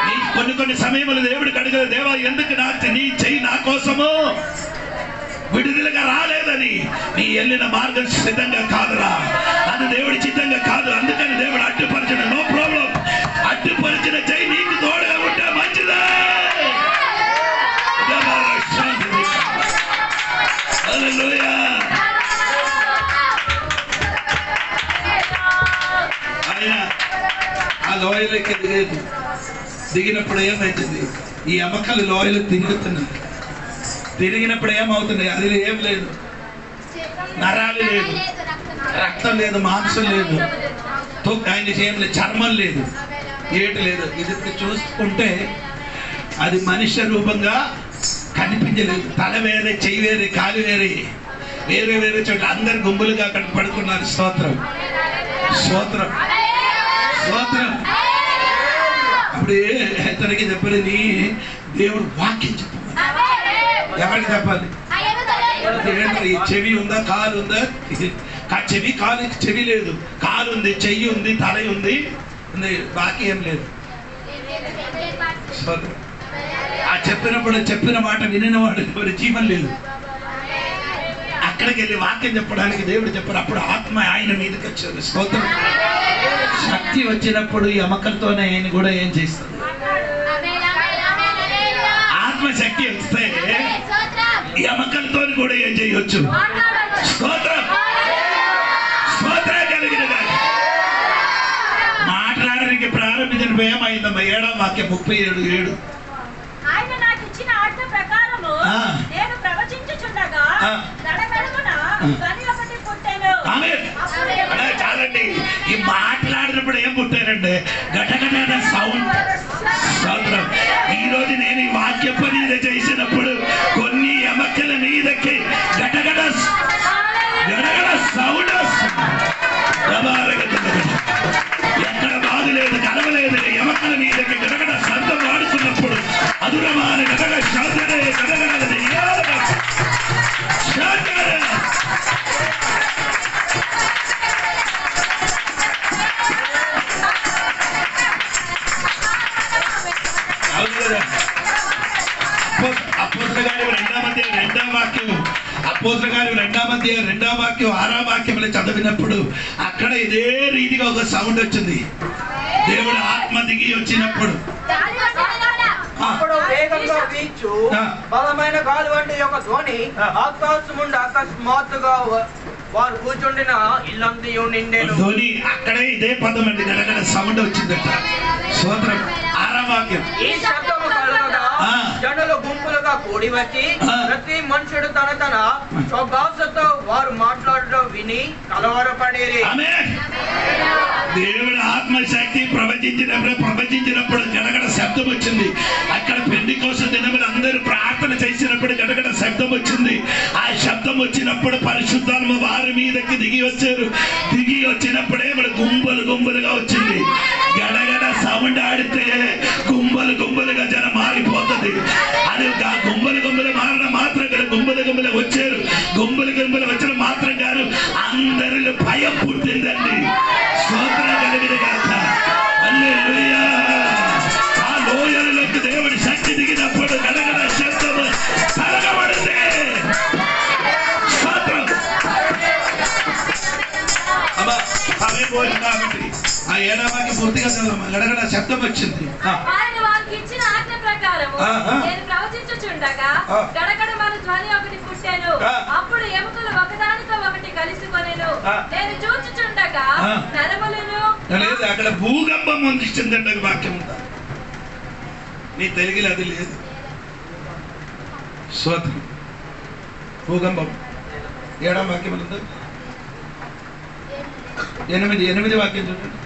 నీ కొన్ని సమయంలో దేవుడికి అడగదు, దేవా ఎందుకు నీ చెయ్యి నా కోసము విడుదలగా రాలేదని. నీ వెళ్ళిన మార్గం సిద్ధంగా కాదురా, అది దేవుడి చిత్తంగా కాదు. అందుకని దేవుడు అడ్డుపరచడం. No problem. అడ్డుపరిచిన చెయ్యి నీకు తోడుగా ఉంటే మంచిదా? ఆయన ఆ లోయలోకి దిగినప్పుడు ఏమైతుంది? ఈ అమ్మకలు లోయలు తిరిగినప్పుడు ఏమవుతుంది? అది ఏం లేదు, నరాలు లేదు, రక్తం లేదు, మాంసం లేదు, ఆయన ఏం లేదు, చర్మం లేదు, ఏటి లేదు. ఇది చూసుకుంటే అది మనుష్య రూపంగా కనిపించలేదు. తల వేరే, చెయ్యి వేరే, కాలు వేరే, వేరే చోట్ల అందరు గుంపులుగా అక్కడ పడుకున్నారు. స్తోత్రం. అప్పుడు ఇతనికి చెప్పని దేవుడు వాక్యం చెప్పాలి. ఎవరికి చెప్పాలి? చెవి ఉందా, కాలు ఉందా? చెవి కాలు, చెవి లేదు, కాలు ఉంది, చెయ్యి ఉంది, తల ఉంది, బాకీ ఏం లేదు. ఆ చెప్పిన మాట వినినవాడు ఎవరి జీవం లేదు. అక్కడికి వెళ్ళి వాక్యం చెప్పడానికి దేవుడు చెప్పారు. అప్పుడు ఆత్మ ఆయన మీదకి వచ్చారు. స్తోత్రం. శక్తి వచ్చినప్పుడు ఈ ఎముకలతోనే ఆయన కూడా ఏం చేస్తుంది? ఆత్మశక్తి వస్తే ఎముకలతో కూడా ఏం చేయొచ్చు? స్తోత్రం. స్తోత్రం కలిగిన మాట్లాడడానికి ప్రారంభించిన ఏమైందమ్మా? 7వ వాక్యం 37:7. ఆయన నాకు ఇచ్చిన ఆజ్ఞ ప్రకారము నేను ప్రవచించుచుండగా దడగడమున ధ్వని ఒకటి పుట్టెను. చాలండి. ఈ మాట్లాడినప్పుడు ఏం పుట్టారండి? గటగట సౌండ్. స్తోత్రం. ఈ రోజు నేను ఈ వాక్య పని చేసినప్పుడు కొన్ని ఎముకల మీదకి గటగట సౌండ్ వస్తుంది. ఎక్కడ బాధలేదు, కలవలేదు, ఎముకల మీదకి గడగడ శబ్దం వాడుతున్నప్పుడు అదురమాన గడగ శాంతనే గడగడది అపోస్తలుల కార్యములు 2వ వాక్యం 6వ వాక్యములు చదివినప్పుడు అక్కడ ఇదే రీతిగా ఒక సౌండ్ వచ్చింది. దేవుడు ఆత్మ దిగి వచ్చినప్పుడు అప్పుడు వేగంగా వీచు బలమైన గాలి వంటి ఒక ధ్వని ఆకాశం నుండి అకస్మాత్తుగా వారు కూర్చుండిన ఇల్లంతా నిండెను. ధ్వని అక్కడే ఇదే పదం అండి, గడగడ సౌండ్ వచ్చిందట. స్తోత్రం. 6వ వాక్యం. ఈ శబ్దము కలగగా జనులు గుంపులుగా కూడి వచ్చి ప్రతి మనుషుడు తన స్వభాషతో వారు మాట్లాడడం విని కలవరపడేది. దేవుడు ఆత్మశక్తి ప్రవచించినప్పుడు గడగడ శబ్దం వచ్చింది. అక్కడ పెంటెకోస్తు దినమున అందరూ ప్రార్థన చేసినప్పుడు గడగడ శబ్దం వచ్చింది. ఆ శబ్దం వచ్చినప్పుడు పరిశుద్ధాత్మ వారి మీదకి దిగి వచ్చారు. దిగి వచ్చినప్పుడే గుంపులుగా వచ్చింది. గడగడ సౌండ్ ఆడితే గుంపులుగా జనం మారిపోతుంది. అది గుంపులు మారిన మాత్రం కదా గుంపులు వచ్చారు. గుంపులు వచ్చిన మాత్రం కాదు, అందరిలో భయం పుట్టిందండి. స్తోత్రం కలిగిన గాక. హల్లెలూయా. ఆ లోయలలోకి దేవుడి శక్తి దిగినప్పుడు గడగడ శబ్దము కలగబడింది. స్తోత్రం. అమ్మా సమయం పోయింది కాబట్టి ఆ 7వ వాక్యం పూర్తిగా చదవమ్మా. గడగడ శబ్దం వచ్చింది. ఆయన వారికి ఇచ్చిన ఆజ్ఞ ప్రకారము నేను ప్రవచించుచుండగా గడగడమను ధ్వని ఒకటి పుట్టెను. అప్పుడు ఎముకలు ఒకదానితో ఒకటి కలిసికొనెను. నేను చూచుచుండగా నరములను లేదు, అక్కడ భూకంపం అందిస్తుందండి వాక్యం ఉందా? నీ తెలుగులో అది లేదు. స్తోత్రం. భూకంపం 7వ వాక్యం ఉందా? 8 వాక్యం చూడండి.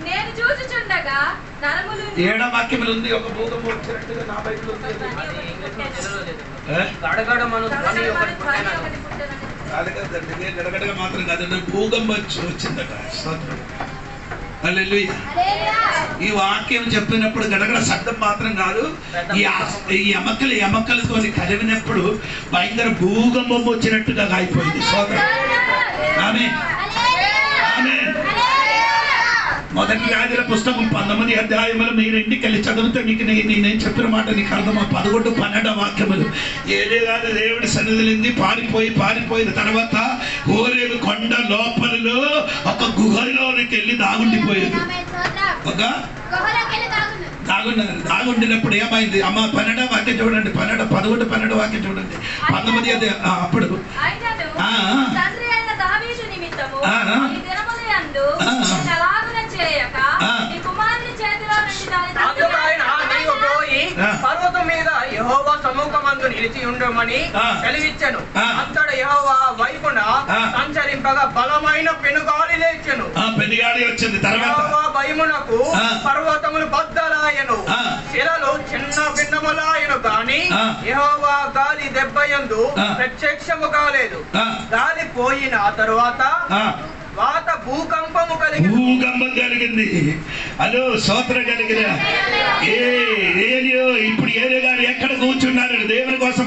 నేను చూచుచుండగా నరములు 7వ వాక్యములు ఉంది. ఒక భూకంపం వచ్చినట్టుగా నా బైబిల్ ఉంది. గడగడగా మాత్రం కాదండి, భూకంపం వచ్చిందట. స్తోత్రం. హల్లెలూయా. ఈ వాక్యం చెప్పినప్పుడు గడగడ శబ్దం మాత్రం కాదు, ఈ ఎముకలతో కలిపినప్పుడు భయంకర భూకంపం వచ్చినట్టుగా అయిపోయింది. స్తోత్రం. ఆమేన్. ఆమేన్. మొదటి రాజుల పుస్తకం 19వ అధ్యాయములు మీరు ఇంటికి వెళ్ళి చదివితే మీకు నేను చెప్పిన మాట నీకు అర్థమా. 11, 12 వాక్యములు. ఏదే కాదు, దేవుడి సన్నిధిలింది పారిపోయిన తర్వాత హోరేబు కొండ లోపలలో ఒక గుహలోనికి వెళ్ళి దాగుండిపోయేది. ఒక దాగుండినప్పుడు ఏమైంది అమ్మ? 12వ వాక్యం చూడండి. 11, 12 వాక్యం చూడండి. 19 అప్పుడు పర్వతం మీద యెహోవా సముఖమందు నిలిచి ఉండమని సెలవిచ్చెను. అంతటా యెహోవా వైపున సంచరింపగా బలమైన పెనుగాలి లేచెను. పెనుగాలి వచ్చింది. యెహోవా భయమునకు పర్వతములు బద్దలాయెను, శిలలు చిన్న భిన్నములాయెను. గాని యెహోవా గాలి దెబ్బయందు ప్రత్యక్షము కాలేదు. గాలి పోయిన తరువాత వాత భూకంపం కలిగింది. హలో, స్తోత్రం కలిగిన ఏలియో ఇప్పుడు ఏలియా గారు ఎక్కడ కూర్చున్నారు? దేవుని కోసం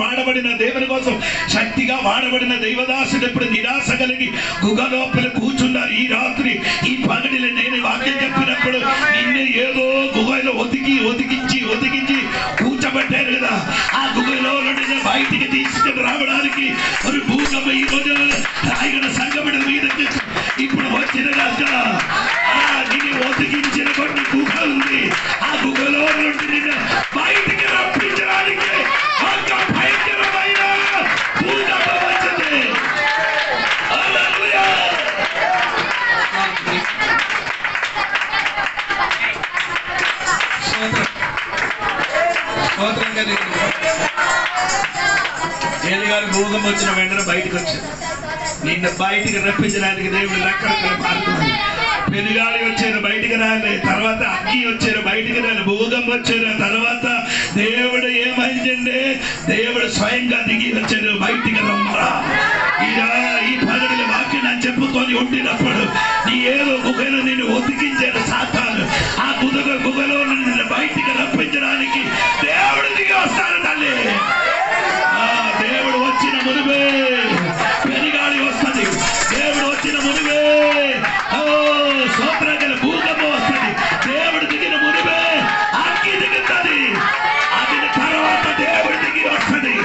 వాడబడిన, దేవుని కోసం శక్తిగా వాడబడిన దైవదాసుడు ఇప్పుడు నిరాశ కలిగి గుహ లోపల కూర్చున్నారు. ఈ రాత్రి ఈ పగడిలో నేను వాక్యం చెప్పినప్పుడు నిన్ను ఏదో గుహలో ఒతికించి కూర్చోబెట్టారు కదా. ఆ గుహలో నుండి బయటికి తీసుకుని రావడానికి ఒక భూకంపం ఈ రోజు రాయగడ సంగమడ మీదకి ఇప్పుడు వచ్చిన నిన్ను ఒతికించిన కొన్ని గుహ ఉంది. ఆ గుహలో నుండి నిన్ను బయటికి రప్పించడానికి ఒక భయంకరమైన భూకంపం వచ్చింది. ఏలి గారు భూకంపం వచ్చిన వెంటనే బయటకు వచ్చారు. నిన్న బయటికి రప్పించడానికి దేవుడు రెక్కలు పారుతుంది. పెనుగాలి వచ్చారు, బయటికి రాలే. తర్వాత అగ్గి వచ్చారు, బయటికి రాలే. భూకంపం వచ్చారు, తర్వాత దేవుడు ఏమైందండి? దేవుడు స్వయంగా దిగి వచ్చారు, బయటికి రమ్మరా. ఈ పగడిల వాక్యం నేను చెప్పుకొని ఉండినప్పుడు నీ ఏదో గుహలో నిన్ను ఒతికించారు సాతాను. ఆ గుహలో నిన్ను బయటికి రప్పించడానికి దేవుడు దిగి వస్తారు తల్లి. దేవుడు వచ్చిన మునివే పెనుగాలి వస్తుంది. దేవుడు వచ్చిన మునివే స్తోత్రగల భూకంపం వస్తుంది. దేవుడు దిగిన మునివే అగ్గి దిగుతుంది. అగ్ని తర్వాత దేవుడు దిగి వస్తుంది.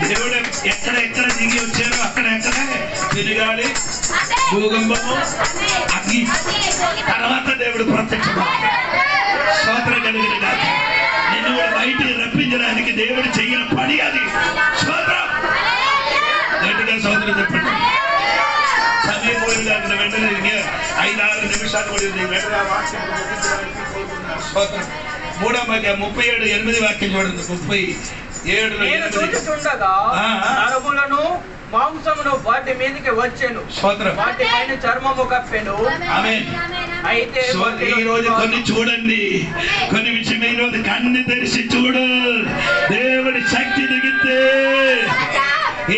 దేవుడు ఎక్కడ దిగి వచ్చారో అక్కడెక్కడే పెనుగాలి, భూకంపము, అగ్ని, తర్వాత దేవుడు ప్రత్యక్షమవుతాడు. స్తోత్రం కలిగిన కాదు. నిన్ను బయటికి రప్పించడానికి దేవుడు చెయ్యిన పని అది. స్తోత్రం గట్టిగా స్తోత్రం చెప్పండి. సమయం పోయింది కాకుండా వెంటనే 5-6 నిమిషాలు పడింది. వెంటనే వాక్యం స్తోత్రం. 3:37 వాక్యం చూడండి. 37:8 మాంసమును వాటి మీదకి వచ్చాను, వాటి పైన చర్మము కప్పెను. అయితే ఈ రోజు కొన్ని చూడండి, కొన్ని విషయం ఈ రోజు కన్ను తెరిచి చూడు. దేవుడి శక్తి దిగితే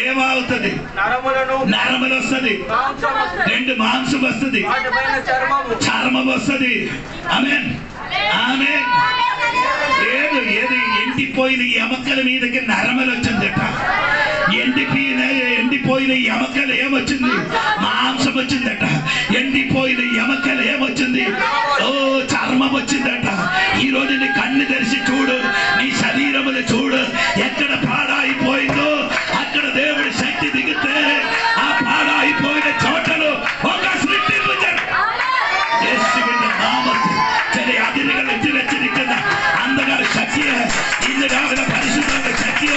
ఏమవుతుంది? నరములు వస్తుంది, 2 మాంసం వస్తుంది, చర్మం వస్తుంది. ఆమేన్ ఆమేన్. ఏది ఎండిపోయిన ఎముకల మీదకి నరమలు వచ్చిందట. ఎండిపోయిన ఎముకలు ఏమొచ్చింది? మాంసం వచ్చిందట. ఎండిపోయిన ఎముకలు ఏమొచ్చింది? చర్మం వచ్చిందట. ఈ రోజు నీ కన్ను తెరిచి చూడు, నీ శరీరములు చూడు. ఎక్కడ పాడైపోయిందో అక్కడ దేవుడి శక్తి దిగితే ఆ పాడైపోయిన చోటలు ఒక సృష్టింపు அதிர்கள் எட்டு வச்சிருக்கிற அந்த கால சக்திய இந்த கால பரிசுத்த சக்திய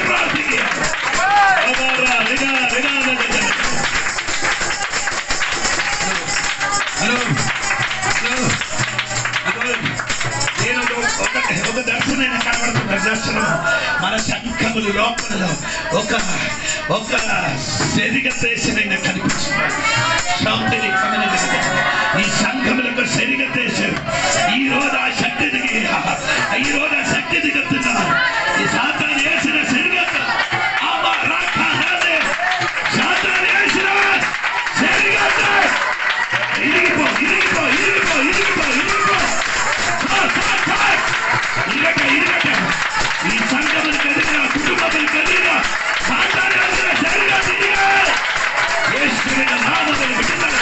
பிரார்த்திக்கிறேன். ఒక దర్శనం కనబడుతున్న దర్శనం మన శంఖములు లోపలలో ఒక శరీర దేశం కనిపిస్తుంది. ఈ సంఘములకు శరీర దేశం ఈ రోజు ఆ శక్తి దిగి దిగుతున్నారు. ఈ సాతాను వేసిన శరీర ఈ సంఘములు కలిగిన కుటుంబములు కలిగిన సాతాను వేసిన శరీర నామములు విడుదల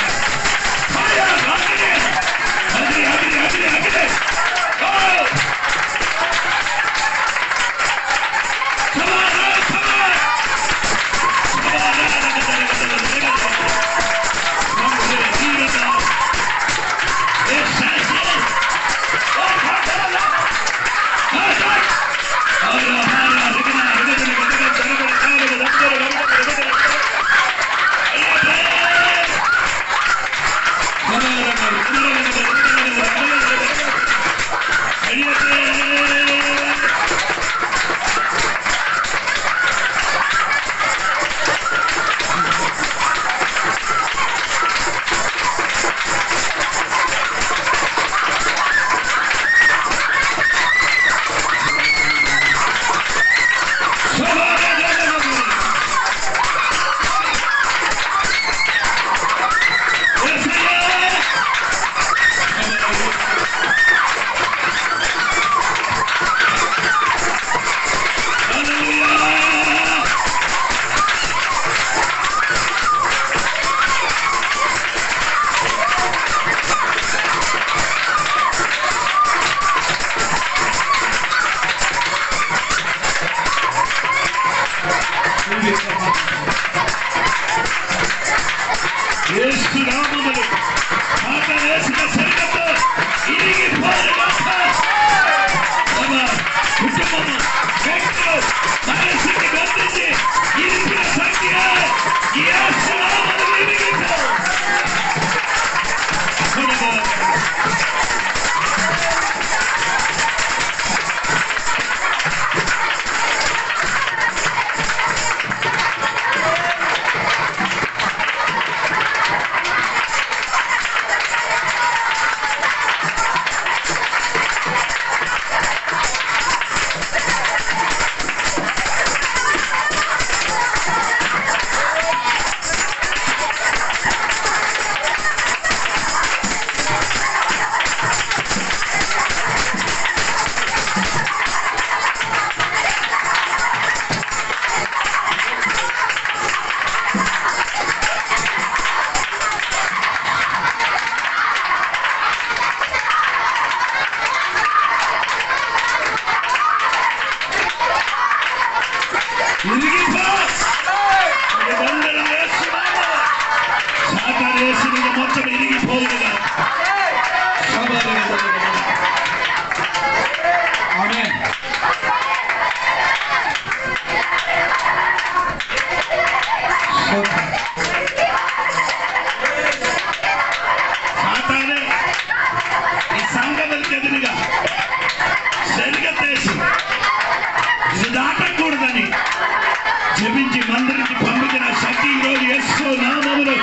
జపించి మందిరికి పంపించిన శక్తి ఈరోజు యేసు నామములో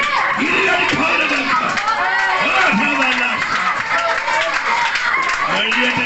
ఇరుగడి పాలనగా సైన్యం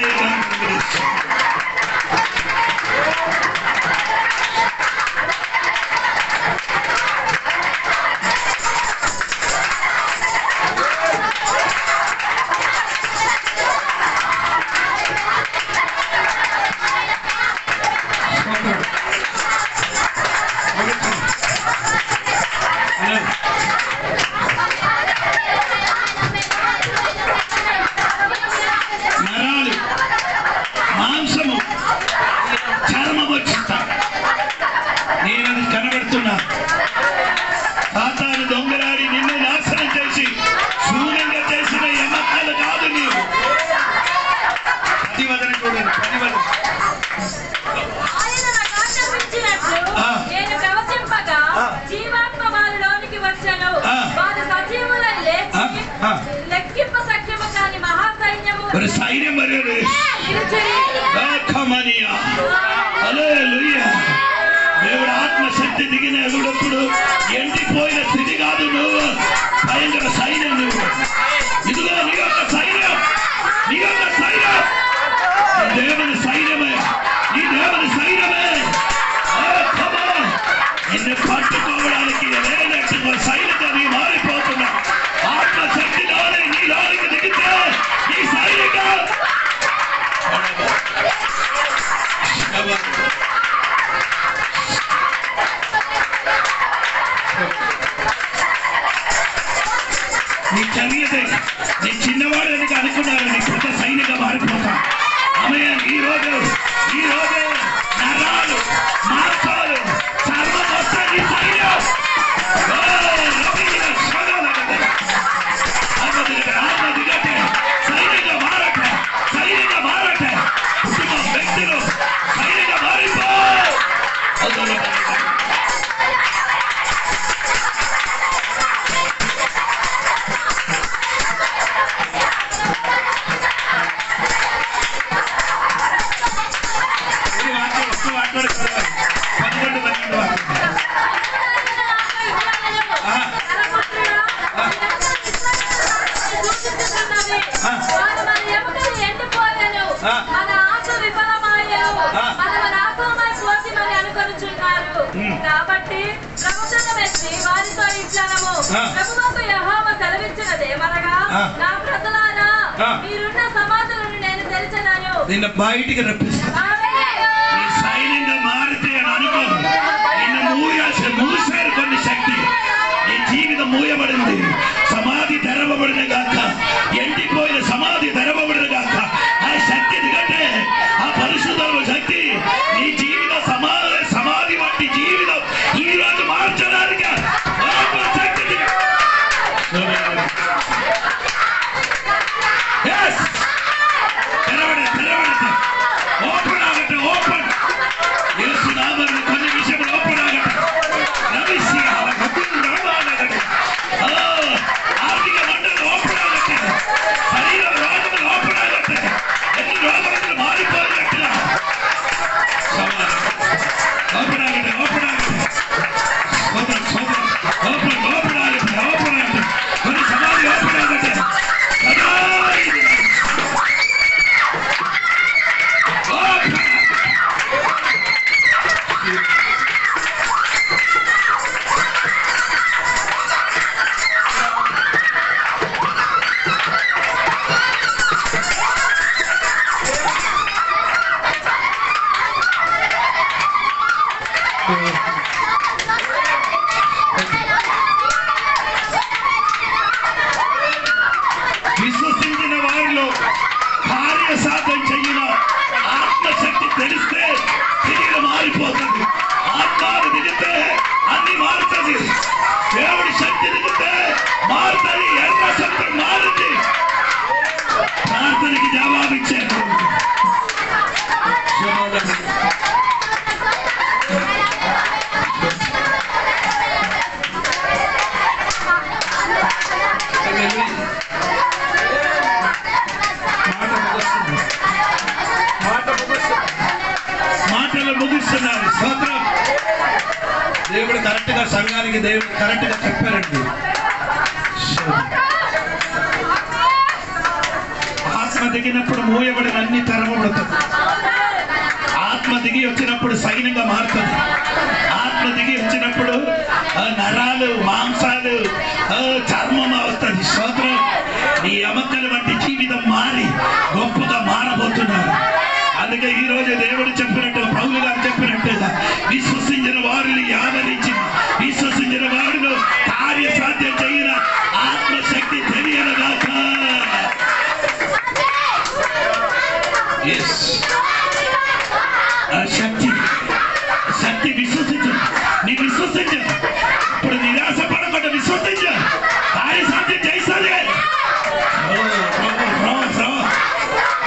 దేవుడు ఆత్మశక్తి దిగిన ఎదుడప్పుడు ఎండిపోయిన స్థితి కాదు. నువ్వు భయంకర సైన్యం. నువ్వు ఇదిగో నీ యొక్క సైన్యం, నీ యొక్క సైన్యం, నీ దేవుని సైన్యమే, నీ దేవుని సైన్యమే. నిన్ను పట్టుకోవడానికి లేనట్టుగా సైనిక నీ మారిపోతున్నా. ఆత్మశక్తి లోనే నీ లోనికి దిగితే నీ సైనిక నీ చదివితే నీ చిన్నవాడని అనుకున్నారు, నీ పెద్ద సైనిక మారిపోతా. ఆమె ఈరోజు నరాలు మాంసాలు చర్మం వస్తే నీ సైన్యం సైనిక మారట, సైనిక మారట, కుటుంబం వ్యక్తులు సైనిక మారిపో. కాబట్టి ప్రభుత్వం ఎత్తి వారితో ఇట్లనము, ప్రభువుకు యెహోవా సెలవిచ్చినదేమనగా, నా ప్రజలారా మీరున్న సమాధులను నేను తెరిచెదను, నిన్ను బయటికి రప్పిస్తాను. నీ సైన్యంగా మారితే అని అనుకో. నిన్ను మూసారు కొన్ని శక్తి. నీ జీవితం మూయబడింది. సమాధి తెరవబడిన గాక, ఎండిపోయిన సమాధి తెరవబడిన గాక. ఆ శక్తి ఎందుకంటే ఆ పరిశుద్ధ శక్తి నీ జీవిత సమాధి వంటి జీవితం ఈ రోజు మార్చడానికి శక్తి ఓపెన్ ఆగట్టు. ఓపెన్ యేసు నామములో కొన్ని విషయాలు ఓపెన్ ఆగట్టు. ఆర్థిక మండలి ఓపెన్ ఆగట్టు. మనకి దేవుడు కరెక్ట్ గా చెప్పారండి. ఆత్మ దిగినప్పుడు మూయబడిన అన్ని తెరవబడుతుంది. ఆత్మ దిగి వచ్చినప్పుడు సైన్యంగా మారుతుంది. ఆత్మ దిగి వచ్చినప్పుడు నరాలు, మాంసాలు, చర్మం అవుతుంది. స్తోత్రం. నీ ఎముకలు వంటి జీవితం మారి గొప్పగా మారబోతున్నారు. అందుకే ఈ రోజు దేవుడు చెప్పినట్టుగా, పౌలు గారు చెప్పినట్టుగా, విశ్వసించిన వారిని ఆదరించి, విశ్వసించిన వారిలో కార్య సాధ్యం చేయన ఆత్మశక్తి తెలియనగాక. శక్తి శక్తి విశ్వసించు. నీ విశ్వసించు. ఇప్పుడు నిరాశ పడకుండా విశ్వసించు. కార్య సాధ్యం చేస్తుంది.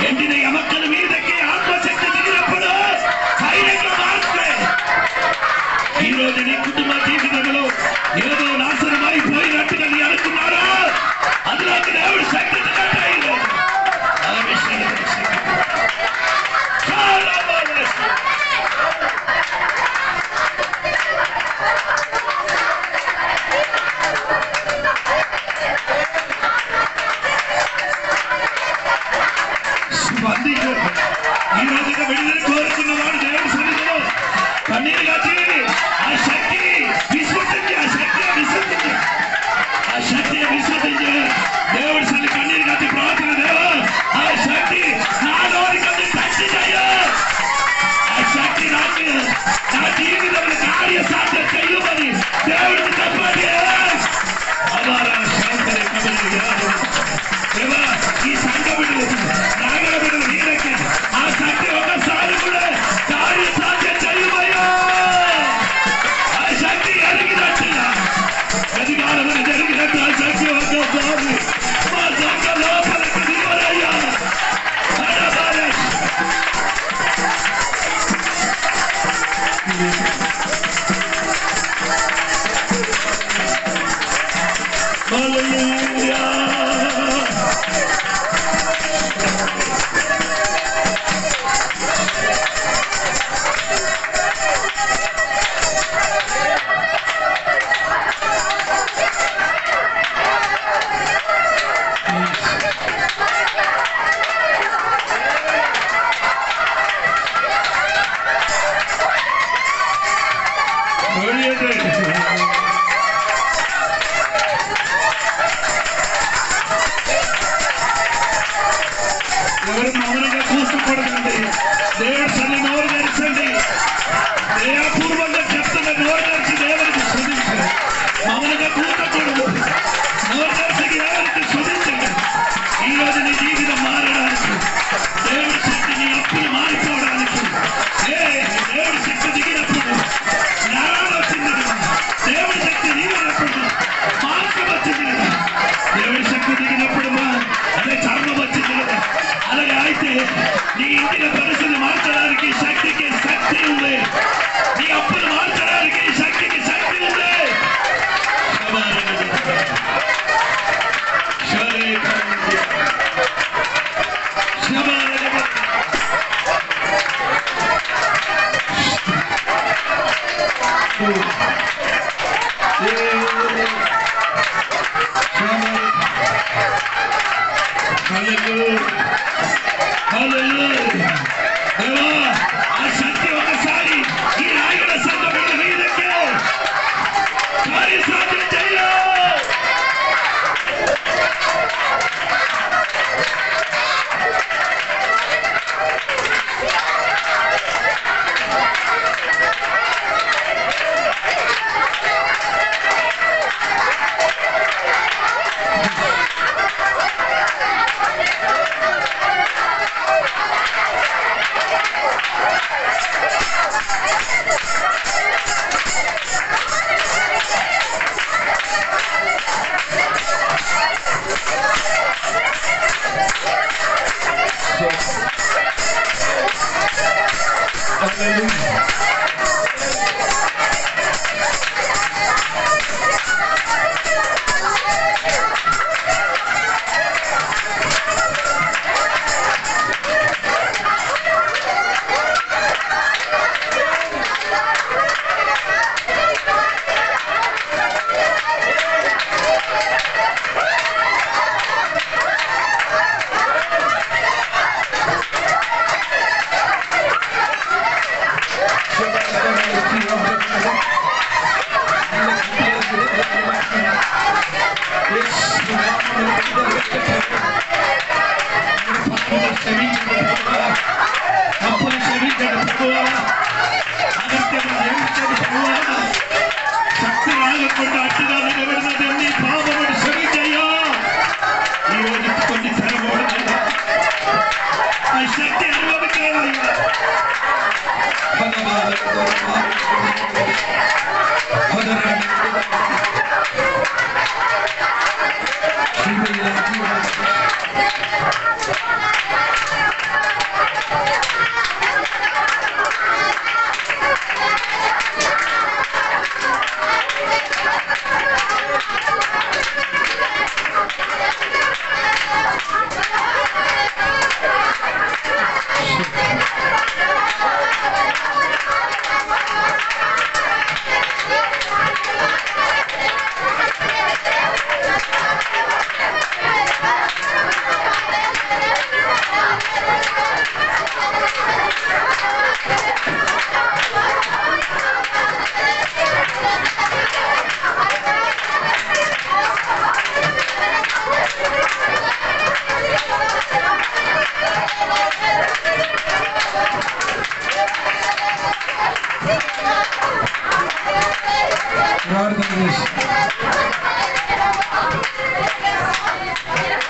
ఎండిన ఎముకల మీదకి ఆత్మశక్తి దిగినప్పుడు ధైర్యంగా మారుతాయి. ఈ రోజు నీ కుటుంబ జీవితంలో ఏదో నాశనం అయిపోయినట్టుగా నీ అనుకున్నారా? అందులోకి దేవుడు శక్తి ఈ రోజుగా విడుదల కోరుకున్నవాడు దేవుడి సన్నిధిలో కన్నీరు కాచి ఆ శక్తి విశ్వసించి, ఆ శక్తి విశ్వసించి, ఆ శక్తి విశ్వసించి దేవుడి సన్ని కన్నీరు కాచి ప్రార్థన. దేవా, ఆ శక్తి నాలోని కంటే శక్తి చేయ. ఆ శక్తి నాకు నా జీవితంలో కార్య సాధ్యం చెయ్యమని దేవుడికి చెప్పండి. దేవా, ఈ సంఘ బిడ్డలు, నాగర బిడ్డలు నీరకి ఆ శక్తి ఒకసారి కూడా కార్య సాధ్యం చెయ్యమయ్యా. ఆ శక్తి ఎరిగినట్టుగా అధికారమని జరిగినట్టు ఆ శక్తి ఒకసారి మా సంఘ లోపలికి దిగరయ్యా. ఎవరు మౌనంగా కూర్చోకూడదండి. దేవుడు సన్ని నోరు తెరిచండి. దయాపూర్వంగా చెప్తున్న నోరు తెరిచి దేవుడికి స్తుతించండి. మౌనంగా కూర్చోకూడదు. నోరు తెరిచి దేవుడికి స్తుతించండి. ఈ రోజు నీ జీవితం మారడానికి, దేవుడి శక్తి నీ అప్పులు మారిపోవడానికి, దేవుడి శక్తి దిగినప్పుడు జ్ఞానం వచ్చింది కదా, దేవుడి శక్తి దిగినప్పుడు మాంసం వచ్చింది కదా, దేవుడి శక్తి దిగినప్పుడు అదే చర్మం వచ్చింది కదా. అలాగే అయితే నీ ఇంటిన పరిస్థితి మార్చడానికి శక్తికి శక్తి ఉంది. నీ అప్పులు మార్చడానికి శక్తికి శక్తి ఉంది. ఆ శక్తి ఒకసారి ఈ రాయగడ సంఘటన మీదకి కార్యసాధ్యం చెయ్య.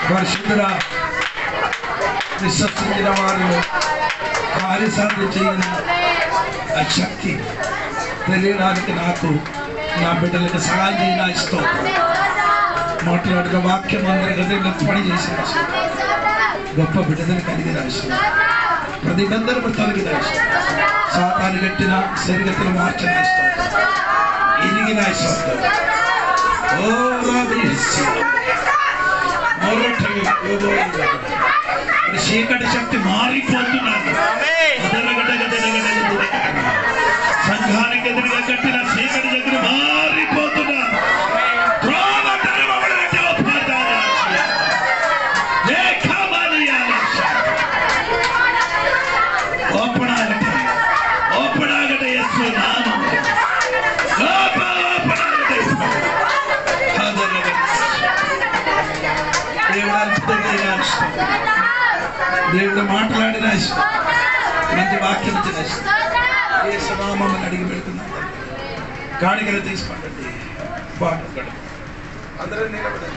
పరిశుద్ధుల విశ్వసించిన వారు కార్యసాధన చేయని ఆ శక్తి తెలియడానికి నాకు నా బిడ్డలకు సహాయం చేయనా ఇస్తాం మాట్లాడిన వాక్యం అందరి హృదయంలో పని చేసిన గొప్ప బిడ్డలను కలిగిన ప్రతి గందరము తొలగిన సాతాను గట్టిన శరీరతను మార్చిన ఇస్తాం ఎదిగిన ఇస్తాం చీకటి శక్తి మారిపోతున్నాను సంఘానికి ఎదురుగా కట్టిన చీకటి దగ్గర మారిపోతున్నా ఓపడాగటే నాను దేవుడు మాట్లాడిన మంచి వాక్యం ఇచ్చిన ఏ సమామని అడిగి పెడుతున్నాం కాడికలు తీసుకోండి అందరూ నిలబడి